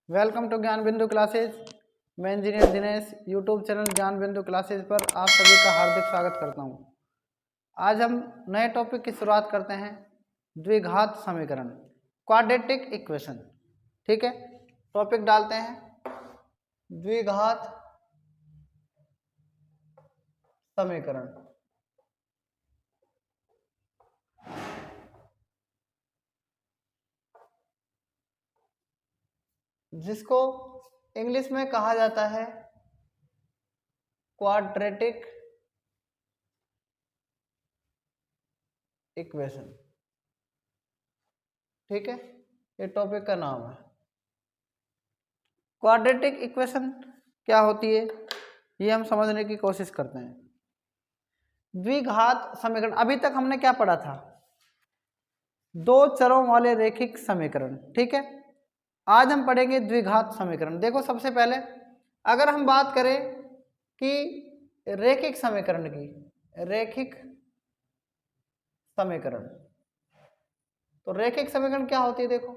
Welcome to ज्ञान बिंदु classes. मैं इंजीनियर दिनेश यूट्यूब चैनल ज्ञान बिंदु क्लासेज पर आप सभी का हार्दिक स्वागत करता हूं। आज हम नए टॉपिक की शुरुआत करते हैं, द्विघात समीकरण, क्वाड्रेटिक इक्वेशन। ठीक है, टॉपिक डालते हैं द्विघात समीकरण। जिसको इंग्लिश में कहा जाता है क्वाड्रेटिक इक्वेशन। ठीक है, ये टॉपिक का नाम है। क्वाड्रेटिक इक्वेशन क्या होती है ये हम समझने की कोशिश करते हैं। द्विघात समीकरण, अभी तक हमने क्या पढ़ा था? दो चरों वाले रैखिक समीकरण। ठीक है, आज हम पढ़ेंगे द्विघात समीकरण। देखो, सबसे पहले अगर हम बात करें कि रैखिक समीकरण की, रैखिक समीकरण, तो रैखिक समीकरण क्या होती है? देखो,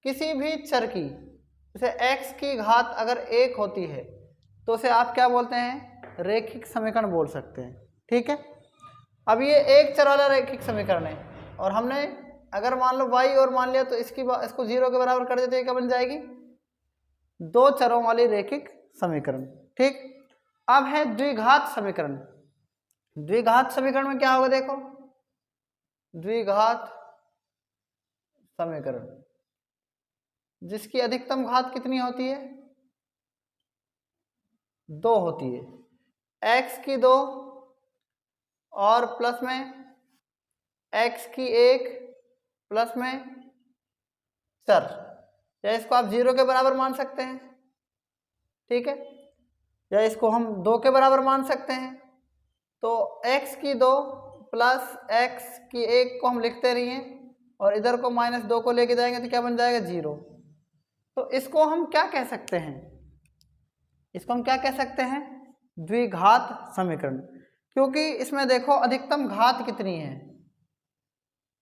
किसी भी चर की, जैसे x की घात अगर 1 होती है तो उसे आप क्या बोलते हैं? रैखिक समीकरण बोल सकते हैं। ठीक है, अब ये एक चर वाला रैखिक समीकरण है और हमने अगर मान लो y और मान लिया तो इसको 0 के बराबर कर देते, क्या बन जाएगी? दो चरों वाली रैखिक समीकरण। ठीक, अब है द्विघात समीकरण। द्विघात समीकरण में क्या होगा? देखो, द्विघात समीकरण जिसकी अधिकतम घात कितनी होती है? 2 होती है। x की 2 और प्लस में x की 1 प्लस में चर, या इसको आप 0 के बराबर मान सकते हैं। ठीक है, या इसको हम 2 के बराबर मान सकते हैं। तो x की 2 प्लस x की 1 को हम लिखते रहिए और इधर को -2 को लेके जाएंगे तो क्या बन जाएगा? 0। तो इसको हम क्या कह सकते हैं? इसको हम क्या कह सकते हैं? द्विघात समीकरण, क्योंकि इसमें देखो अधिकतम घात कितनी है?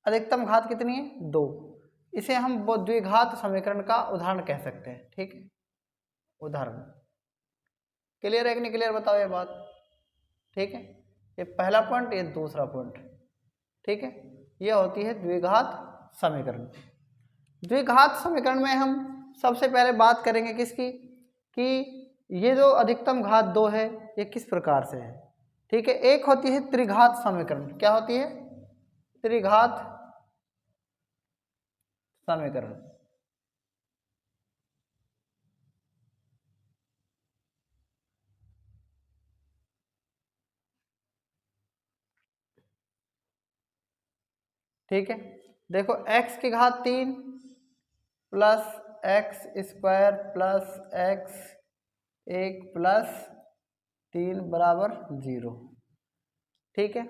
अधिकतम घात कितनी है? 2। इसे हम वो द्विघात समीकरण का उदाहरण कह सकते हैं। ठीक है, उदाहरण। क्लियर है कि नहीं क्लियर? बताओ ये बात। ठीक है, ये पहला पॉइंट, ये दूसरा पॉइंट। ठीक है, ये होती है द्विघात समीकरण। द्विघात समीकरण में हम सबसे पहले बात करेंगे किसकी? कि ये जो अधिकतम घात 2 है ये किस प्रकार से है। ठीक है, एक होती है त्रिघात समीकरण। क्या होती है? त्रिघात समीकरण। ठीक है, देखो, x की घात 3 plus x square plus x 1 plus 3 बराबर 0। ठीक है,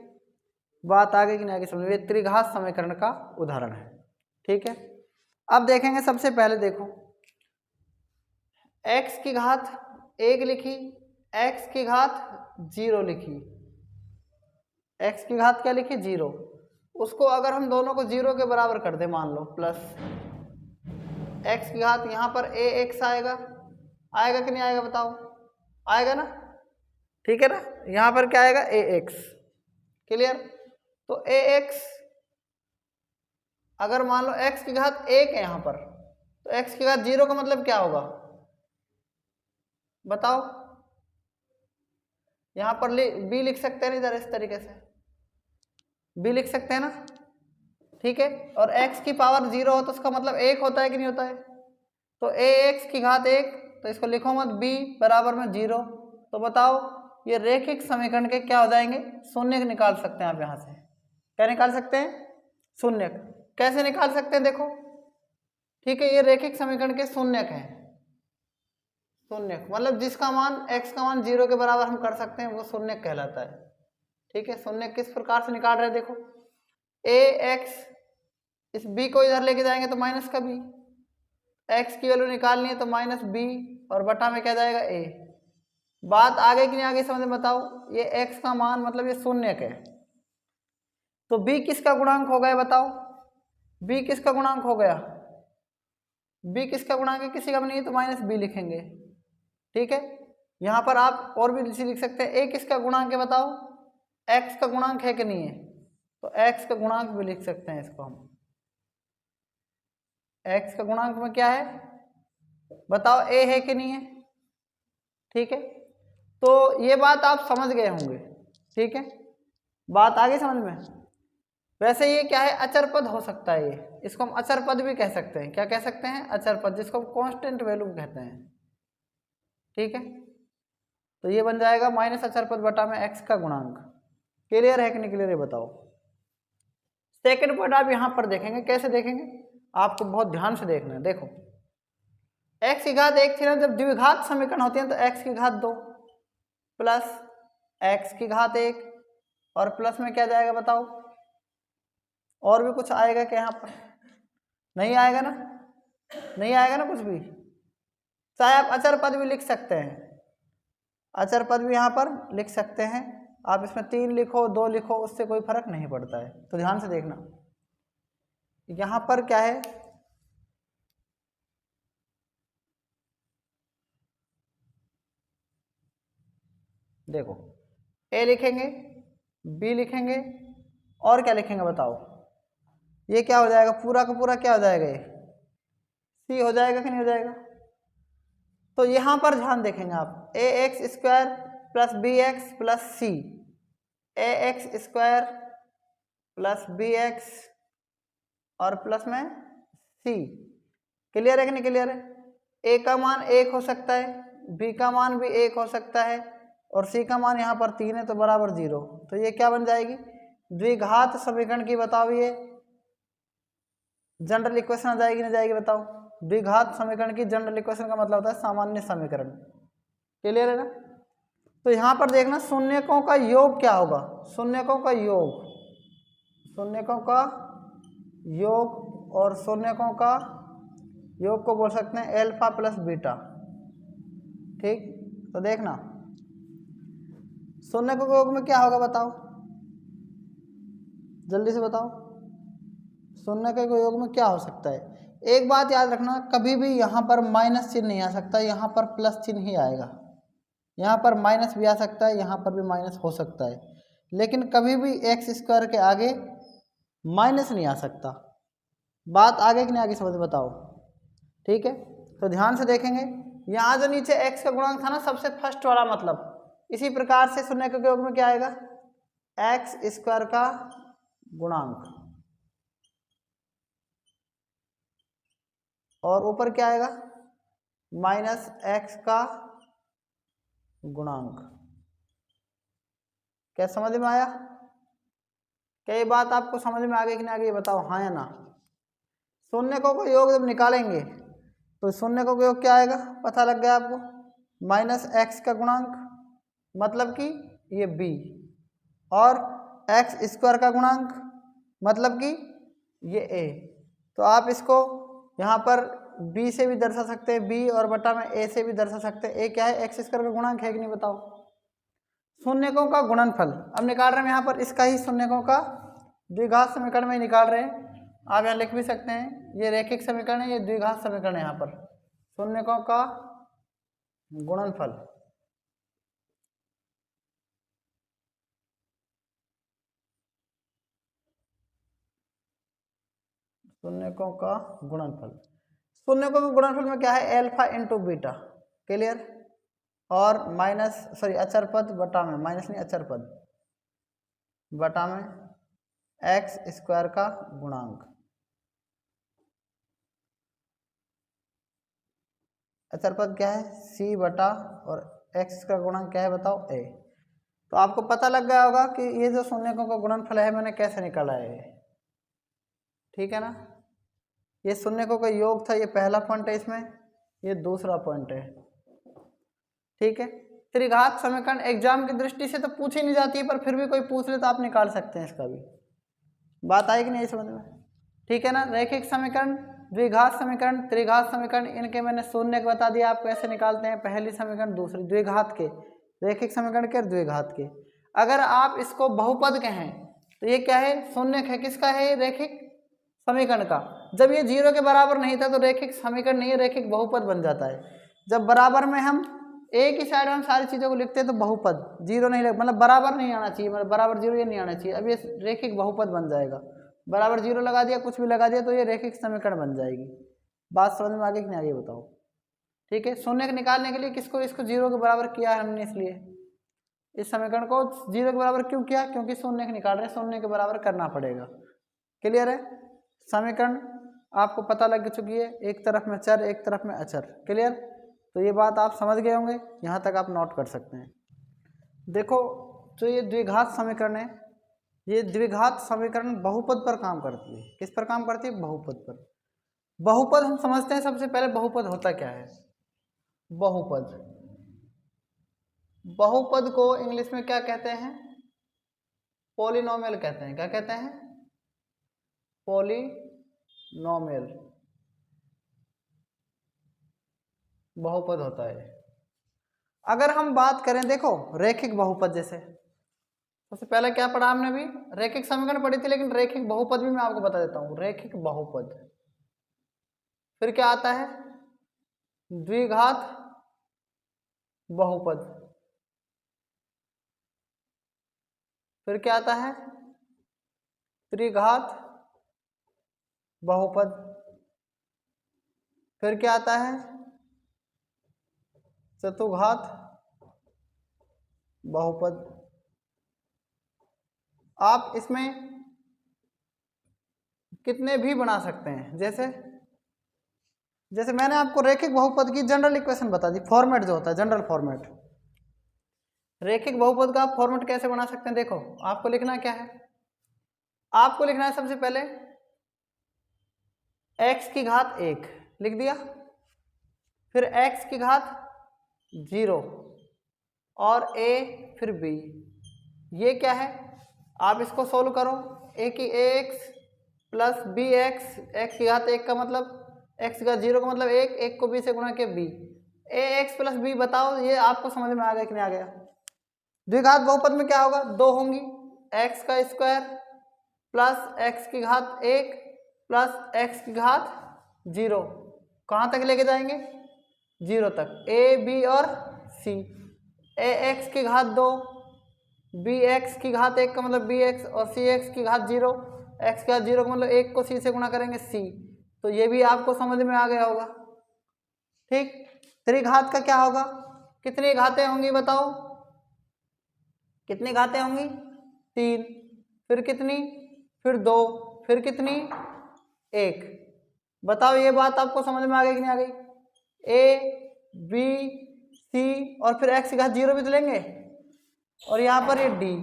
बात आगे कि नहीं आगे समझ? ये त्रिघात समीकरण का उदाहरण है। ठीक है, अब देखेंगे सबसे पहले, देखो, x की घात 1 लिखी, x की घात 0 लिखी। x की घात क्या लिखी? 0। उसको अगर हम दोनों को 0 के बराबर कर दे, मान लो प्लस x की घात, यहाँ पर ax आएगा। आएगा कि नहीं आएगा? बताओ, आएगा ना? ठीक है ना, यहाँ पर क्या आएगा? ax। क्लियर? तो ax अगर मान लो x की घात 1 है यहाँ पर, तो x की घात 0 का मतलब क्या होगा? बताओ। यहाँ पर b लिख सकते हैं ना, इधर इस तरीके से b लिख सकते हैं ना। ठीक है, और x की पावर 0 हो तो उसका मतलब 1 होता है कि नहीं होता है? तो ax की घात 1, तो इसको लिखो मत, b बराबर में 0। तो बताओ, ये रैखिक समीकरण के क्या हो जाएंगे? शून्य निकाल सकते हैं आप यहाँ से। क्या निकाल सकते हैं? शून्य। कैसे निकाल सकते हैं? देखो, ठीक है, ये रैखिक समीकरण के शून्यक हैं। शून्यक मतलब जिसका मान x का मान 0 के बराबर हम कर सकते हैं, वो शून्यक कहलाता है। ठीक है, शून्यक किस प्रकार से निकाल रहे हैं? देखो, ax, इस b को इधर लेके जाएंगे तो माइनस का b, x की वैल्यू निकालनी है तो माइनस b और बटा में क्या जाएगा? a। बात आगे कि नहीं आगे समझ में? बताओ, ये x का मान मतलब ये शून्यक है, तो b किसका गुणांक हो गया? बताओ, बी किसका गुणांक हो गया, बी किसका गुणांक है, किसी का भी नहीं है तो माइनस बी लिखेंगे। ठीक है, यहाँ पर आप और भी लिख सकते हैं, ए किसका गुणांक है बताओ, एक्स का गुणांक है कि नहीं है, तो एक्स का गुणांक भी लिख सकते हैं इसको हम। एक्स का गुणांक में क्या है बताओ, ए है कि नहीं है। ठीक है, तो ये बात आप समझ गए होंगे। ठीक है, बात आ गई समझ में। वैसे ये क्या है, अचर पद हो सकता है, ये इसको हम अचर पद भी कह सकते हैं। क्या कह सकते हैं, अचर पद, जिसको हम कांस्टेंट वैल्यू कहते हैं। ठीक है, तो ये बन जाएगा माइनस अचर पद बटा में एक्स का गुणांक। क्लियर है कि नहीं क्लियर है बताओ। सेकंड पॉइंट आप यहां पर देखेंगे, कैसे देखेंगे, आपको बहुत ध्यान से देखना है। देखो एक्स की घात एक थी ना, जब द्विघात समीकरण होती है तो एक्स की घात 2 प्लस एक्स की घात 1 और प्लस में क्या जाएगा बताओ, और भी कुछ आएगा क्या यहाँ पर, नहीं आएगा ना, नहीं आएगा ना कुछ भी। चाहे आप अचर पद भी लिख सकते हैं, अचर पद भी यहाँ पर लिख सकते हैं आप, इसमें 3 लिखो 2 लिखो उससे कोई फर्क नहीं पड़ता है। तो ध्यान से देखना, यहाँ पर क्या है, देखो ए लिखेंगे, बी लिखेंगे और क्या लिखेंगे बताओ, ये क्या हो जाएगा, पूरा का पूरा क्या हो जाएगा, ये सी हो जाएगा कि नहीं हो जाएगा। तो यहाँ पर ध्यान देखेंगे आप, A X square plus B X plus C, A X square plus B X और प्लस में सी। क्लियर है कि नहीं क्लियर है। ए का मान 1 हो सकता है, बी का मान भी 1 हो सकता है और सी का मान यहाँ पर 3 है तो बराबर 0। तो ये क्या बन जाएगी, द्विघात समीकरण की बताओ, ये जनरल इक्वेशन आ जाएगी नहीं जाएगी बताओ। द्विघात समीकरण की जनरल इक्वेशन का मतलब होता है सामान्य समीकरण। क्लियर है ना। तो यहाँ पर देखना शून्यकों का योग क्या होगा, शून्यकों का योग, शून्यकों का योग और शून्यकों का योग को बोल सकते हैं एल्फा प्लस बीटा। ठीक, तो देखना शून्यकों के योग में क्या होगा बताओ, जल्दी से बताओ, शून्यकों के योग में क्या हो सकता है। एक बात याद रखना, कभी भी यहाँ पर माइनस चिन्ह नहीं आ सकता, यहाँ पर प्लस चिन्ह ही आएगा। यहाँ पर माइनस भी आ सकता है, यहाँ पर भी माइनस हो सकता है, लेकिन कभी भी एक्स स्क्वायर के आगे माइनस नहीं आ सकता। बात आगे कि नहीं आगे समझ बताओ। ठीक है, तो ध्यान से देखेंगे, यहाँ जो नीचे एक्स का गुणांक था ना, सबसे फर्स्ट वाला मतलब, इसी प्रकार से शून्य के योग में क्या आएगा, एक्स स्क्वायर का गुणांक और ऊपर क्या आएगा, माइनस एक्स का गुणांक। क्या समझ में आया, क्या ये बात आपको समझ में आ गई कि नहीं आ गई बताओ, हाँ या ना। शून्यकों का योग जब निकालेंगे तो शून्यकों का योग क्या आएगा, पता लग गया आपको, माइनस एक्स का गुणांक मतलब कि ये b और एक्स स्क्वायर का गुणांक मतलब कि ये a। तो आप इसको यहाँ पर b से भी दर्शा सकते हैं, b और बटा में a से भी दर्शा सकते हैं। a क्या है, एक्स स्क्वायर का गुणांक है कि नहीं बताओ। शून्यकों का गुणनफल अब निकाल रहे हैं यहाँ पर, इसका ही शून्यकों का द्विघात समीकरण में निकाल रहे हैं। आप यहाँ लिख भी सकते हैं, ये रैखिक समीकरण है, ये द्विघात समीकरण है। यहाँ पर शून्यकों का गुणनफल, शून्यकों का गुणनफल, शून्यकों के गुणनफल में क्या है, एल्फा इंटू बीटा। क्लियर, और माइनस सॉरी अचर पद बटा में, माइनस नहीं अचर पद बटा में एक्स स्क्वायर का गुणांक। अचर पद क्या है, सी बटा और एक्स का गुणांक क्या है बताओ, ए। तो आपको पता लग गया होगा कि ये जो शून्यकों का गुणनफल है मैंने कैसे निकाला है। ठीक है ना, ये शून्यकों का योग था, ये पहला पॉइंट है इसमें, ये दूसरा पॉइंट है। ठीक है, त्रिघात समीकरण एग्जाम की दृष्टि से तो पूछी नहीं जाती है, पर फिर भी कोई पूछ ले तो आप निकाल सकते हैं इसका भी। बात आएगी नहीं समझ में। ठीक है ना, रैखिक समीकरण, द्विघात समीकरण, त्रिघात समीकरण, इनके मैंने शून्य बता दिया आप कैसे निकालते हैं, पहली समीकरण दूसरी, द्विघात के, रैखिक समीकरण के, द्विघात के। अगर आप इसको बहुपद कहें तो ये क्या है, शून्य है, किसका है, रैखिक समीकरण का। जब ये 0 के बराबर नहीं था तो रैखिक समीकरण नहीं है, रैखिक बहुपद बन जाता है। जब बराबर में हम एक ही साइड में हम सारी चीज़ों को लिखते हैं तो बहुपद 0 नहीं मतलब बराबर नहीं आना चाहिए, मतलब बराबर 0 ये नहीं आना चाहिए। अब ये रैखिक बहुपद बन जाएगा, बराबर 0 लगा दिया, कुछ भी लगा दिया तो ये रैखिक समीकरण बन जाएगी। बात समझ में आगे कि नहीं आगे बताओ। ठीक है, शून्य निकालने के लिए किसको इसको 0 के बराबर किया है हमने, इसलिए इस समीकरण को 0 के बराबर क्यों किया, क्योंकि शून्य निकाल रहे हैं, शून्य के बराबर करना पड़ेगा। क्लियर है, समीकरण आपको पता लग चुकी है, एक तरफ में चर एक तरफ में अचर। क्लियर, तो ये बात आप समझ गए होंगे, यहाँ तक आप नोट कर सकते हैं। देखो जो ये द्विघात समीकरण है, ये द्विघात समीकरण बहुपद पर काम करती है। किस पर काम करती है, बहुपद पर। बहुपद हम समझते हैं सबसे पहले बहुपद होता क्या है। बहुपद, बहुपद को इंग्लिश में क्या कहते हैं, पॉलिनोमियल कहते हैं। क्या कहते हैं, पॉलिनोमियल बहुपद होता है। अगर हम बात करें, देखो रैखिक बहुपद, जैसे सबसे पहले क्या पढ़ा हमने, भी रैखिक समीकरण पढ़ी थी, लेकिन रैखिक बहुपद भी मैं आपको बता देता हूं। रैखिक बहुपद फिर क्या आता है, द्विघात बहुपद, फिर क्या आता है, त्रिघात बहुपद, फिर क्या आता है, चतुर्घात बहुपद। आप इसमें कितने भी बना सकते हैं, जैसे मैंने आपको रैखिक बहुपद की जनरल इक्वेशन बता दी, फॉर्मेट जो होता है जनरल फॉर्मेट। रैखिक बहुपद का आप फॉर्मेट कैसे बना सकते हैं, देखो आपको लिखना क्या है, आपको लिखना है सबसे पहले x की घात 1 लिख दिया, फिर x की घात 0 और a फिर b। ये क्या है, आप इसको सोल्व करो, a की ax plus B X, X की घात 1 का मतलब x की घात 0 का मतलब 1, 1 को b से गुणा किया b, ax प्लस b। बताओ ये आपको समझ में आ गया कि नहीं आ गया। द्विघात बहुपद में क्या होगा, 2 होंगी, x का स्क्वायर प्लस x की घात 1 प्लस x की घात 0, कहाँ तक लेके जाएंगे, 0 तक, a b और c। ax की घात 2, bx की घात 1 का मतलब bx और cx की घात 0, x की घात 0 का मतलब 1 को c से गुणा करेंगे c। तो ये भी आपको समझ में आ गया होगा। ठीक, त्रिघात का क्या होगा, कितनी घातें होंगी बताओ, कितनी घातें होंगी, 3, फिर कितनी, फिर 2, फिर कितनी, 1। बताओ ये बात आपको समझ में आ गई कि नहीं आ गई। a b c और फिर x की घात 0 भी तो लेंगे, और यहाँ पर ये d।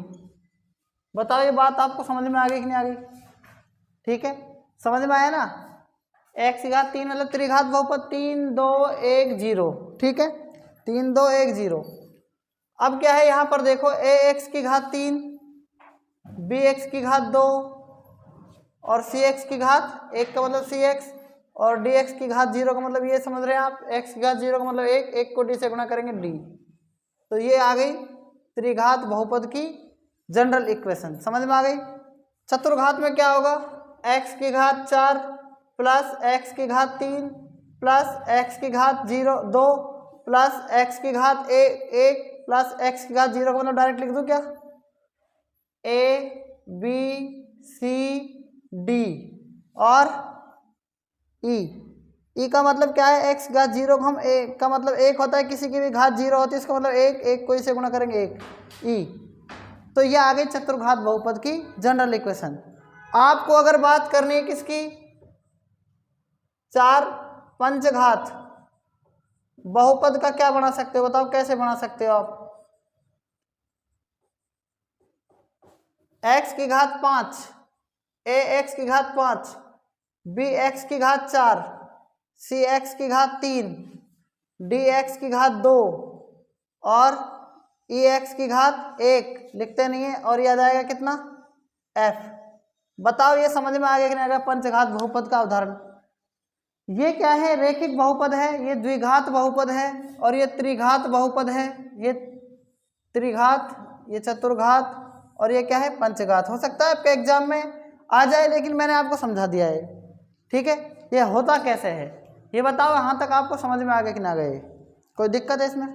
बताओ ये बात आपको समझ में आ गई कि नहीं आ गई। ठीक है, समझ में आया ना। x की घात 3 मतलब त्रिघात बहुपद, 3 2 1 0। ठीक है, 3 2 1 0। अब क्या है यहाँ पर देखो, ax की घात 3, bx की घात 2 और cx की घात 1 का मतलब cx और dx की घात 0 का मतलब ये समझ रहे हैं आप, x की घात 0 का मतलब 1, 1 को d से गुणा करेंगे d। तो ये आ गई त्रिघात बहुपद की जनरल इक्वेशन, समझ में आ गई। चतुर्घात में क्या होगा, x की घात 4 प्लस x की घात 3 प्लस x की घात 2 प्लस x की घात 1 प्लस x की घात 0 का मतलब डायरेक्ट लिख दूं क्या, a b c d और e का मतलब क्या है, x घात 0 को हम a का मतलब 1 होता है, किसी की भी घात 0 होती है इसका मतलब 1, 1 को इसे गुणा करेंगे 1 e। तो ये आ गई चतुर्घात बहुपद की जनरल इक्वेशन। आपको अगर बात करनी है किसकी, 4 पंचघात बहुपद का क्या बना सकते हो, बताओ कैसे बना सकते हो आप। x की घात 5, ax की घात 5, bx की घात 4, cx की घात 3, dx की घात 2 और ex की घात 1 लिखते नहीं है, और याद आएगा कितना, f। बताओ ये समझ में आ गया कि नहीं आ गया, पंचघात बहुपद का उदाहरण। ये क्या है, रैखिक बहुपद है, ये द्विघात बहुपद है और ये त्रिघात बहुपद है। ये त्रिघात, ये चतुर्घात और ये क्या है, पंचघात। हो सकता है आपके एग्जाम में आ जाए, लेकिन मैंने आपको समझा दिया है, ठीक है। ये होता कैसे है ये बताओ, यहाँ तक आपको समझ में आ गए कि ना गए, कोई दिक्कत है इसमें?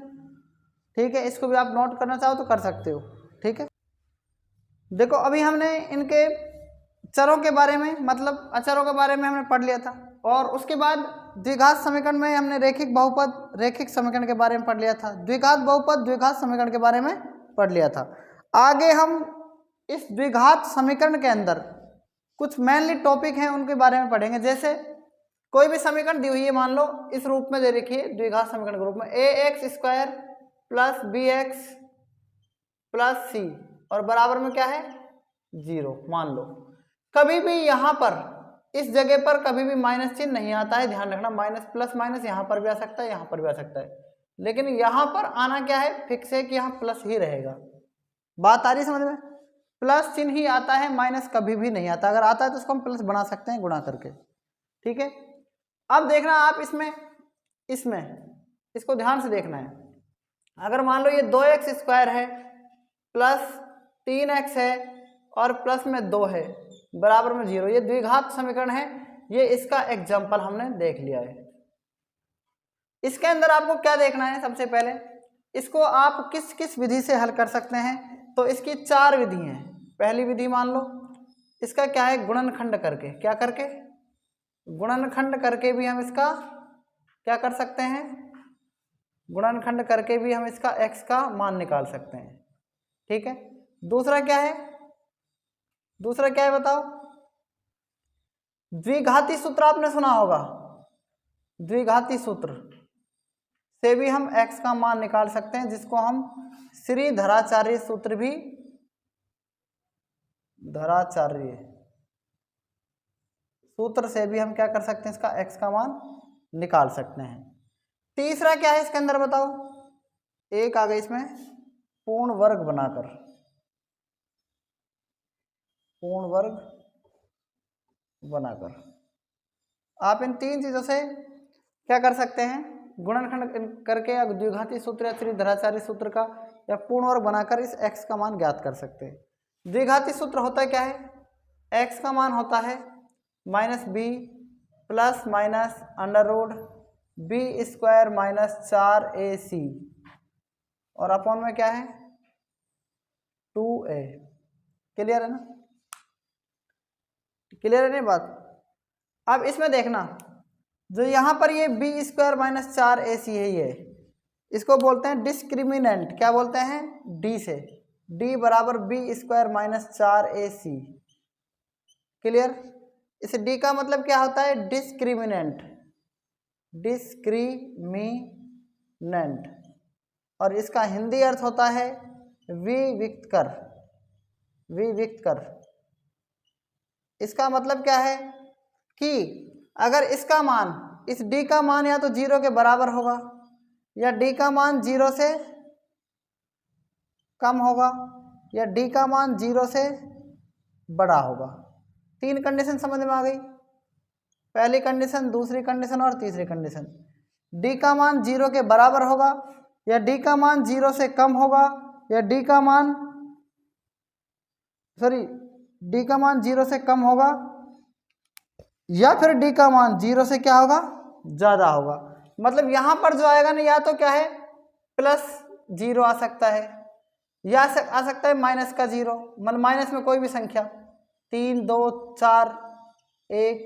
ठीक है, इसको भी आप नोट करना चाहो तो कर सकते हो, ठीक है। देखो अभी हमने इनके चरों के बारे में, मतलब अचरों के बारे में हमने पढ़ लिया था, और उसके बाद द्विघात समीकरण में हमने रैखिक बहुपद रैखिक समीकरण के बारे में पढ़ लिया था, द्विघात बहुपद द्विघात समीकरण के बारे में पढ़ लिया था। आगे हम इस द्विघात समीकरण के अंदर कुछ मेनली टॉपिक हैं उनके बारे में पढ़ेंगे। जैसे कोई भी समीकरण दी हुई है, मान लो इस रूप में दे रखी है, द्विघात समीकरण के रूप में ax² plus bx plus c और बराबर में क्या है 0। मान लो कभी भी यहाँ पर इस जगह पर कभी भी माइनस चिन्ह नहीं आता है, ध्यान रखना, माइनस प्लस माइनस यहाँ पर भी आ सकता है, यहाँ पर भी आ सकता है, लेकिन यहाँ पर आना क्या है, फिक्स है कि यहाँ प्लस ही रहेगा। बात आ रही समझ में? प्लस चिन्ह ही आता है, माइनस कभी भी नहीं आता, अगर आता है तो उसको हम प्लस बना सकते हैं गुणा करके, ठीक है। अब देखना आप इसमें इसको ध्यान से देखना है। अगर मान लो ये 2x² है प्लस 3x है और प्लस में 2 है बराबर में 0, ये द्विघात समीकरण है, ये इसका एग्जाम्पल हमने देख लिया है। इसके अंदर आपको क्या देखना है, सबसे पहले इसको आप किस किस विधि से हल कर सकते हैं, तो इसकी 4 विधि हैं। पहली विधि मान लो इसका क्या है, गुणनखंड करके, क्या करके, गुणनखंड करके भी हम इसका क्या कर सकते हैं, गुणनखंड करके भी हम इसका x का मान निकाल सकते हैं, ठीक है। दूसरा क्या है, दूसरा क्या है बताओ, द्विघाती सूत्र आपने सुना होगा, द्विघाती सूत्र से भी हम x का मान निकाल सकते हैं, जिसको हम श्रीधराचार्य सूत्र भी, धराचार्य सूत्र से भी हम क्या कर सकते हैं, इसका x का मान निकाल सकते हैं। तीसरा क्या है इसके अंदर बताओ, एक आ गई इसमें पूर्ण वर्ग बनाकर, पूर्ण वर्ग बनाकर आप इन 3 चीजों से क्या कर सकते हैं, गुणनखंड करके या द्विघाती सूत्र या श्रीधराचार्य सूत्र का या पूर्ण वर्ग बनाकर इस x का मान ज्ञात कर सकते हैं। द्विघाती सूत्र होता क्या है, x का मान होता है -b plus minus √b² minus 4ac और अपॉन में क्या है 2a। क्लियर है ना, क्लियर है नहीं बात? अब इसमें देखना, जो यहाँ पर ये b² माइनस 4ac है, ये इसको बोलते हैं डिस्क्रिमिनेंट, क्या बोलते हैं, d से, d बराबर b² माइनस 4ac। क्लियर? इस d का मतलब क्या होता है, डिस्क्रिमिनेंट, डिस्क्रिमिनेंट, और इसका हिंदी अर्थ होता है विविक्त कर, विविक्त कर। इसका मतलब क्या है कि अगर इसका मान, इस d का मान या तो 0 के बराबर होगा या d का मान 0 से कम होगा या d का मान 0 से बड़ा होगा। 3 कंडीशन समझ में आ गई, पहली कंडीशन, दूसरी कंडीशन और तीसरी कंडीशन। d का मान 0 के बराबर होगा या d का मान 0 से कम होगा या d का मान d का मान 0 से कम होगा या फिर d का मान 0 से क्या होगा, ज़्यादा होगा। मतलब यहाँ पर जो आएगा ना, या तो क्या है +0 आ सकता है या आ सकता है माइनस का 0, मतलब माइनस में कोई भी संख्या 3 2 4 1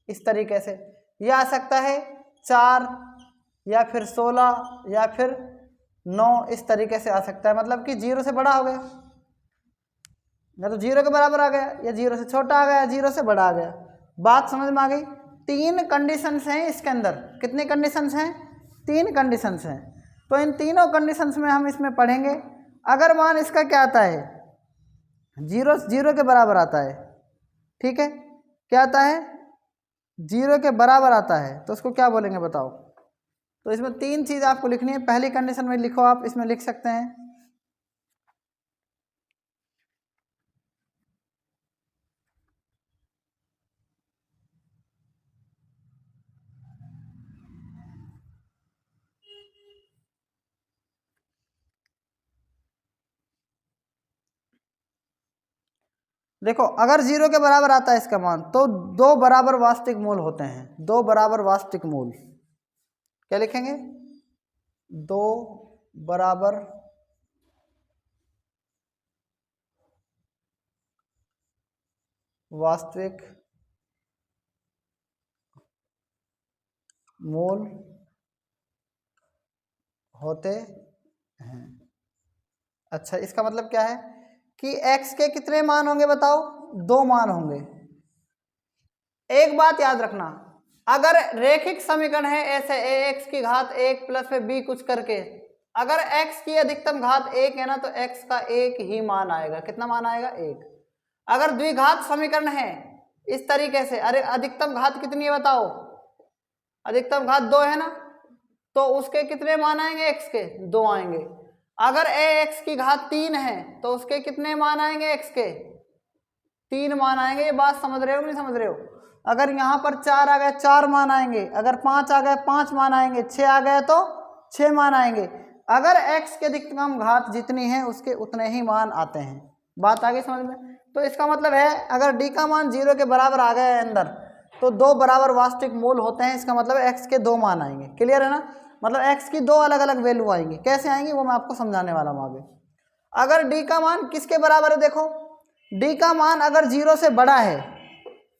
इस तरीके से, या आ सकता है 4 या फिर 16 या फिर 9 इस तरीके से आ सकता है, मतलब कि 0 से बड़ा हो गया, या तो 0 के बराबर आ गया या 0 से छोटा आ गया, 0 से बड़ा आ गया। बात समझ में आ गई? 3 कंडीशंस हैं इसके अंदर। कितने कंडीशंस हैं? 3 कंडीशंस हैं। तो इन तीनों कंडीशंस में हम इसमें पढ़ेंगे। अगर मान इसका क्या आता है, 0 के बराबर आता है, ठीक है, क्या आता है, 0 के बराबर आता है, तो उसको क्या बोलेंगे बताओ? तो इसमें 3 चीज़ आपको लिखनी है। पहली कंडीशन में लिखो, आप इसमें लिख सकते हैं देखो अगर 0 के बराबर आता है इसका मान तो 2 बराबर वास्तविक मूल होते हैं। 2 बराबर वास्तविक मूल क्या लिखेंगे? 2 बराबर वास्तविक मूल होते हैं। अच्छा, इसका मतलब क्या है कि x के कितने मान होंगे बताओ? 2 मान होंगे। एक बात याद रखना, अगर रेखिक समीकरण है ऐसे ax की घात 1 प्लस में b कुछ करके, अगर x की अधिकतम घात 1 है ना तो x का एक ही मान आएगा। कितना मान आएगा? 1। अगर द्विघात समीकरण है इस तरीके से, अरे अधिकतम घात कितनी है बताओ? अधिकतम घात 2 है ना, तो उसके कितने मान आएंगे? x के 2 आएंगे। अगर ax की घात 3 है तो उसके कितने मान आएंगे? x के 3 मान आएंगे। ये बात समझ रहे हो नहीं समझ रहे हो? अगर यहाँ पर 4 आ गए 4 मान आएंगे, अगर 5 आ गए 5 मान आएंगे, 6 आ गए तो 6 मान आएंगे। अगर x के अधिकतम घात जितनी है उसके उतने ही मान आते हैं। बात आगे समझ में? तो इसका मतलब है अगर d का मान 0 के बराबर आ गया है अंदर तो 2 बराबर वास्तविक मूल होते हैं। इसका मतलब x के 2 मान आएंगे। क्लियर है ना? मतलब x की 2 अलग अलग वैल्यू आएंगी। कैसे आएंगी वो मैं आपको समझाने वाला हूँ आगे। अगर d का मान किसके बराबर है? देखो d का मान अगर 0 से बड़ा है,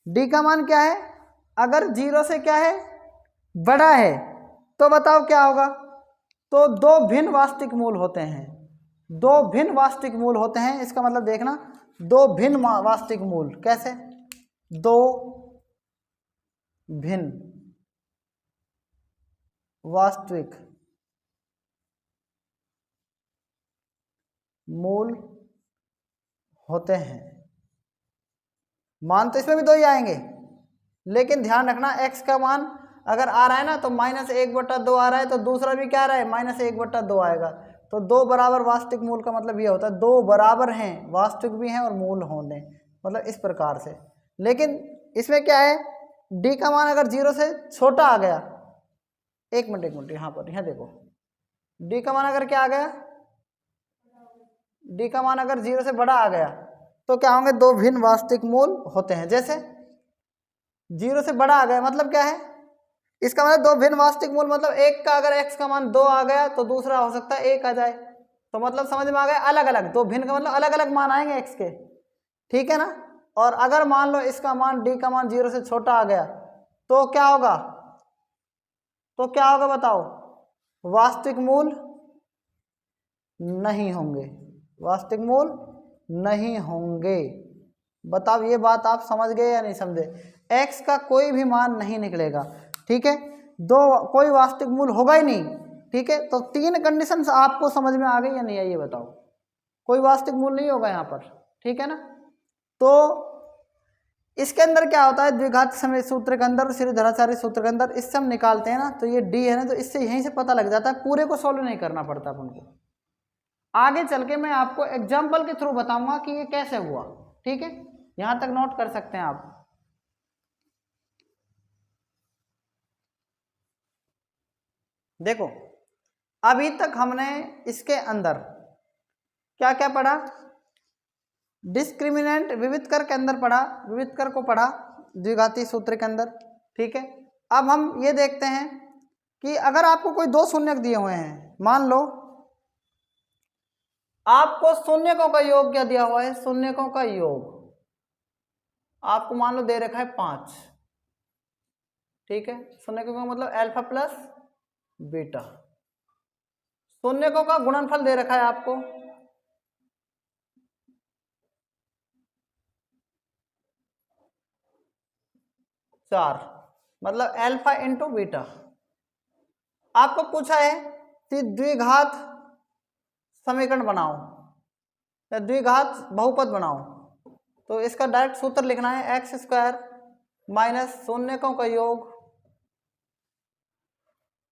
d का मान क्या है? अगर 0 से क्या है? बड़ा है, तो बताओ क्या होगा? तो 2 भिन्न वास्तविक मूल होते हैं। 2 भिन्न वास्तविक मूल होते हैं। इसका मतलब देखना 2 भिन्न वास्तविक मूल। कैसे? 2 भिन्न वास्तविक मूल होते हैं। मान तो इसमें भी 2 ही आएंगे, लेकिन ध्यान रखना x का मान अगर आ रहा है ना तो -1/2 आ रहा है, तो दूसरा भी क्या आ रहा है? -1/2 आएगा। तो 2 बराबर वास्तविक मूल का मतलब ये होता है 2 बराबर हैं, वास्तविक भी हैं और मूल होने, मतलब इस प्रकार से। लेकिन इसमें क्या है? d का मान अगर 0 से छोटा आ गया, एक मिनट यहाँ पर, यहाँ देखो, d का मान अगर क्या आ गया? d का मान अगर 0 से बड़ा आ गया तो क्या होंगे? 2 भिन्न वास्तविक मूल होते हैं। जैसे 0 से बड़ा आ गया मतलब क्या है? इसका मतलब 2 भिन्न वास्तविक मूल मतलब एक का अगर x का मान 2 आ गया तो दूसरा हो सकता है 1 आ जाए। तो मतलब समझ में आ गया? अलग अलग 2 भिन्न का मतलब अलग अलग मान आएंगे x के। ठीक है ना? और अगर मान लो इसका मान d का मान 0 से छोटा आ गया तो क्या होगा? तो क्या होगा बताओ? वास्तविक मूल नहीं होंगे। वास्तविक मूल नहीं होंगे। बताओ ये बात आप समझ गए या नहीं समझे? x का कोई भी मान नहीं निकलेगा। ठीक है? कोई वास्तविक मूल होगा ही नहीं। ठीक है? तो 3 कंडीशन आपको समझ में आ गई या नहीं आई ये बताओ? कोई वास्तविक मूल नहीं होगा यहाँ पर। ठीक है ना? तो इसके अंदर क्या होता है? द्विघात समय सूत्र के अंदर, श्रीधराचार्य सूत्र के अंदर इससे हम निकालते हैं ना तो ये d है ना, तो इससे यहीं से पता लग जाता है, पूरे को सॉल्व नहीं करना पड़ता अपन को। आगे चल के मैं आपको एग्जाम्पल के थ्रू बताऊंगा कि ये कैसे हुआ। ठीक है? यहां तक नोट कर सकते हैं आप। देखो अभी तक हमने इसके अंदर क्या क्या पढ़ा? डिस्क्रिमिनेंट विविध कर के अंदर पढ़ा, विविध कर को पढ़ा द्विघाती सूत्र के अंदर। ठीक है? अब हम ये देखते हैं कि अगर आपको कोई 2 शून्यक दिए हुए हैं, मान लो आपको शून्यकों का योग क्या दिया हुआ है? शून्यकों का योग आपको मान लो दे रखा है 5। ठीक है? शून्यकों का मतलब अल्फा प्लस बीटा। शून्यकों का गुणनफल दे रखा है आपको 4, मतलब अल्फा इंटू बीटा। आपको पूछा है कि द्विघात समीकरण बनाओ या द्विघात बहुपद बनाओ, तो इसका डायरेक्ट सूत्र लिखना है x² माइनस शून्यकों का योग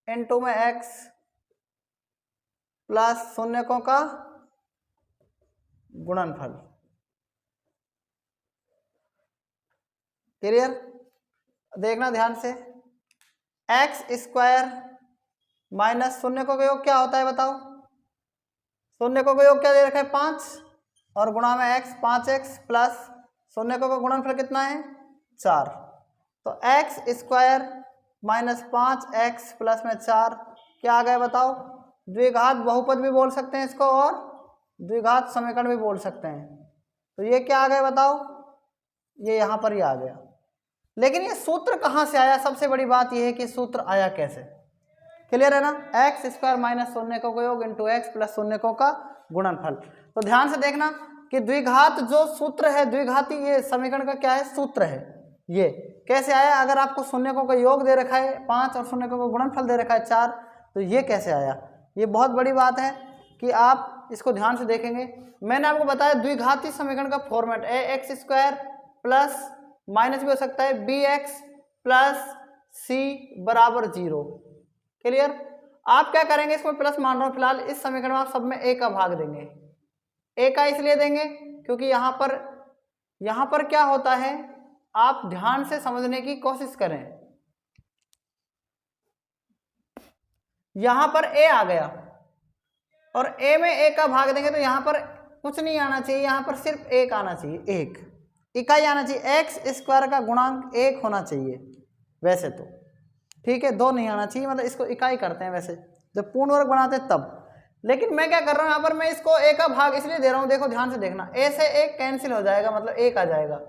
इंटू में x प्लस शून्यकों का गुणनफल। क्लियर? देखना ध्यान से, x² माइनस शून्यकों का योग क्या होता है बताओ? शून्यकों का योग क्या दे रखा है? 5 और गुणा में x 5x प्लस शून्यकों का गुणनफल कितना है 4। तो x square minus 5x plus में 4 क्या आ गया बताओ। द्विघात बहुपद भी बोल सकते हैं इसको और द्विघात समीकरण भी बोल सकते हैं। तो ये क्या आ गया बताओ, ये यहाँ पर ही आ गया। लेकिन ये सूत्र कहाँ से आया, सबसे बड़ी बात ये है कि सूत्र आया कैसे। क्लियर है ना, एक्स स्क्वायर माइनस शून्यकों का योग इंटू एक्स प्लस शून्यकों का गुणनफल। तो ध्यान से देखना कि द्विघात जो सूत्र है, द्विघाती ये समीकरण का क्या है सूत्र है, ये कैसे आया। अगर आपको शून्यकों का योग दे रखा है 5 और शून्यकों का गुणनफल दे रखा है 4, तो ये कैसे आया, ये बहुत बड़ी बात है कि आप इसको ध्यान से देखेंगे। मैंने आपको बताया द्विघाती समीकरण का फॉर्मेट ए एक्स स्क्वायर प्लस माइनस भी हो सकता है बी एक्स प्लस सी बराबर 0। क्लियर। आप क्या करेंगे, इसको प्लस मान रहा हूँ फिलहाल, इस समीकरण में आप सब में ए का भाग देंगे। ए का इसलिए देंगे क्योंकि यहाँ पर क्या होता है, आप ध्यान से समझने की कोशिश करें। यहाँ पर ए आ गया और ए में ए का भाग देंगे तो यहाँ पर कुछ नहीं आना चाहिए, यहाँ पर सिर्फ 1 आना चाहिए, 1 इकाई आना चाहिए। एक्स स्क्वायर का गुणांक 1 होना चाहिए वैसे तो, ठीक है, 2 नहीं आना चाहिए, मतलब इसको इकाई करते हैं वैसे जब पूर्ण वर्ग बनाते हैं तब। लेकिन मैं क्या कर रहा हूँ यहाँ पर, मैं इसको ए का भाग इसलिए दे रहा हूँ, देखो ध्यान से देखना, ए से 1 कैंसिल हो जाएगा मतलब 1 आ जाएगा,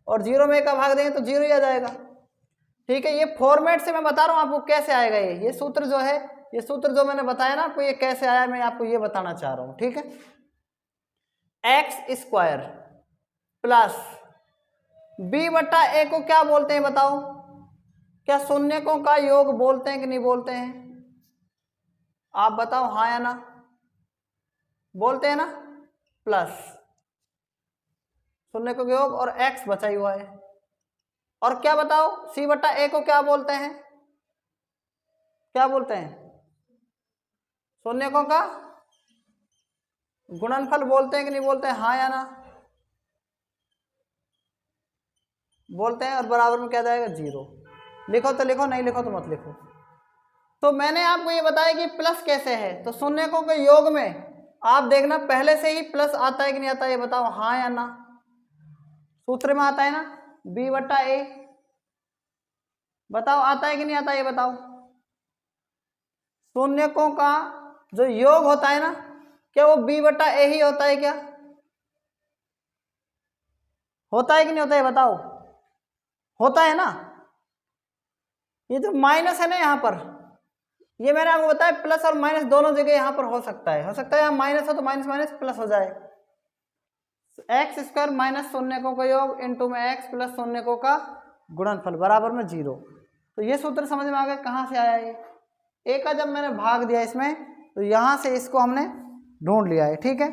और 0 में 1 का भाग देंगे तो 0 ही आ जाएगा। ठीक है, ये फॉर्मेट से मैं बता रहा हूँ आपको कैसे आएगा ये सूत्र जो है, ये सूत्र जो मैंने बताया ना आपको, ये कैसे आया मैं आपको ये बताना चाह रहा हूँ। ठीक है, एक्स स्क्वायर प्लस बी बट्टा ए को क्या बोलते हैं बताओ, क्या शून्यकों का योग बोलते हैं कि नहीं बोलते हैं, आप बताओ हाँ या ना, बोलते हैं ना। प्लस शून्यकों का योग और एक्स बचा ही हुआ है, और क्या बताओ सी बट्टा ए को क्या बोलते हैं, क्या बोलते हैं, शून्यकों का गुणनफल बोलते हैं कि नहीं बोलते हैं, हाँ या ना, बोलते हैं। और बराबर में क्या जाएगा 0। लिखो तो लिखो, नहीं लिखो तो मत लिखो। तो मैंने आपको ये बताया कि प्लस कैसे है, तो शून्यकों के योग में आप देखना पहले से ही प्लस आता है कि नहीं आता है, ये बताओ हाँ या ना। सूत्र में आता है ना बी बट्टा ए, बताओ आता है कि नहीं आता, ये बताओ। शून्यकों का जो योग होता है ना, क्या वो बी बट्टा ए ही होता है, क्या होता है कि नहीं होता है, बताओ। होता है ना, ये जो माइनस है ना यहाँ पर, ये मैंने आपको बताया प्लस और माइनस दोनों जगह यहाँ पर हो सकता है यहाँ माइनस हो तो माइनस माइनस प्लस हो जाए। एक्स स्क्वायर माइनस शून्यकों का योग इंटू में एक्स प्लस शून्यकों का गुणनफल बराबर में 0। तो ये सूत्र समझ में आ गया कहाँ से आया ये, ए का जब मैंने भाग दिया इसमें तो यहाँ से इसको हमने ढूंढ लिया है। ठीक है,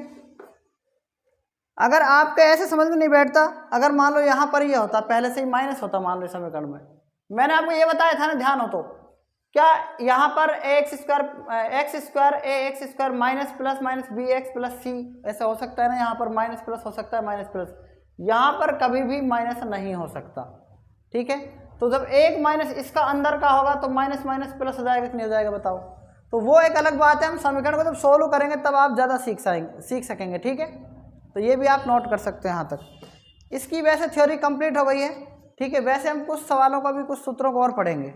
अगर आपके ऐसे समझ में नहीं बैठता, अगर मान लो यहाँ पर ये होता पहले से ही माइनस होता, मान लो समीकरण में मैंने आपको ये बताया था ना, ध्यान हो तो, क्या यहाँ पर X square A X square minus plus minus B X plus C ऐसा हो सकता है ना, यहाँ पर माइनस प्लस हो सकता है, माइनस प्लस, यहाँ पर कभी भी माइनस नहीं हो सकता। ठीक है, तो जब एक माइनस इसका अंदर का होगा तो माइनस माइनस प्लस हो जाएगा कि नहीं हो जाएगा बताओ। तो वो एक अलग बात है, हम समीकरण को जब सोल्व करेंगे तब आप ज़्यादा सीख सकेंगे। ठीक है, तो ये भी आप नोट कर सकते हैं यहाँ तक। इसकी वैसे थ्योरी कंप्लीट हो गई है। ठीक है, वैसे हम कुछ सवालों का भी, कुछ सूत्रों को और पढ़ेंगे।